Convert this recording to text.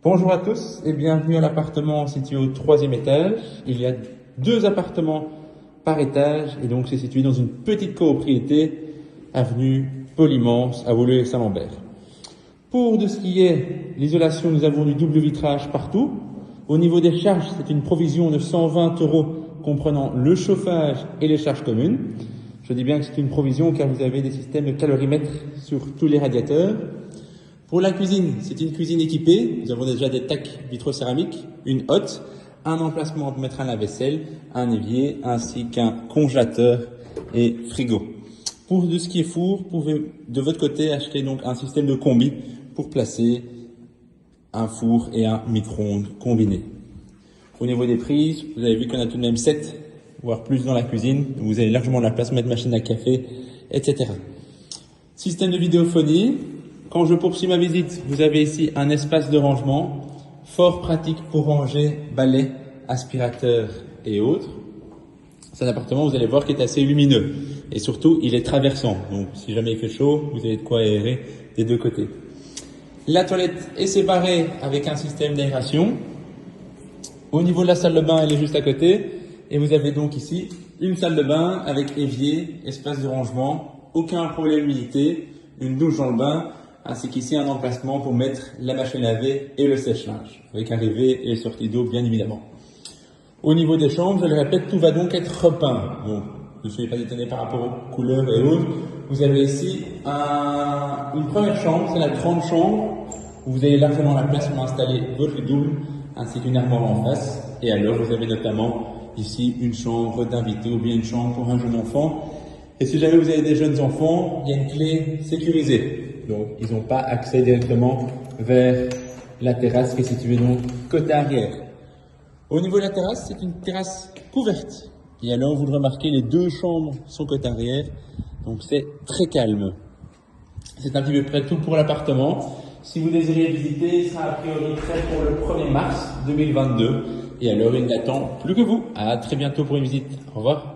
Bonjour à tous et bienvenue à l'appartement situé au 3e étage. Il y a 2 appartements par étage et donc c'est situé dans une petite copropriété, avenue Paul-Immense à Woluwe-Saint-Lambert. Pour de ce qui est l'isolation, nous avons du double vitrage partout. Au niveau des charges, c'est une provision de 120 € comprenant le chauffage et les charges communes. Je dis bien que c'est une provision car vous avez des systèmes de calorimètre sur tous les radiateurs. Pour la cuisine, c'est une cuisine équipée. Nous avons déjà des tacs vitrocéramiques, une hotte, un emplacement pour mettre un lave-vaisselle, un évier, ainsi qu'un congélateur et frigo. Pour de ce qui est four, vous pouvez de votre côté acheter donc un système de combi pour placer un four et un micro-ondes combinés. Au niveau des prises, vous avez vu qu'on a tout de même 7, voire plus dans la cuisine. Vous avez largement de la place pour mettre machine à café, etc. Système de vidéophonie. Quand je poursuis ma visite, vous avez ici un espace de rangement, fort pratique pour ranger balais, aspirateurs et autres. C'est un appartement, vous allez voir, qui est assez lumineux. Et surtout, il est traversant. Donc, si jamais il fait chaud, vous avez de quoi aérer des deux côtés. La toilette est séparée avec un système d'aération. Au niveau de la salle de bain, elle est juste à côté. Et vous avez donc ici une salle de bain avec évier, espace de rangement, aucun problème d'humidité, une douche dans le bain, ainsi qu'ici un emplacement pour mettre la machine à laver et le sèche-linge, avec arrivée et sortie d'eau bien évidemment. Au niveau des chambres, je le répète, tout va donc être repeint. Donc, ne soyez pas étonnés par rapport aux couleurs et autres. Vous avez ici une première chambre, c'est la grande chambre, où vous avez largement la place pour installer votre double, ainsi qu'une armoire en face. Et alors, vous avez notamment ici une chambre d'invité ou bien une chambre pour un jeune enfant. Et si jamais vous avez des jeunes enfants, il y a une clé sécurisée. Donc, ils n'ont pas accès directement vers la terrasse qui est située donc côté arrière. Au niveau de la terrasse, c'est une terrasse couverte. Et alors, vous le remarquez, les 2 chambres sont côté arrière. Donc, c'est très calme. C'est un petit peu près tout pour l'appartement. Si vous désirez visiter, il sera a priori prêt pour le 1er mars 2022. Et alors, il n'attend plus que vous. À très bientôt pour une visite. Au revoir.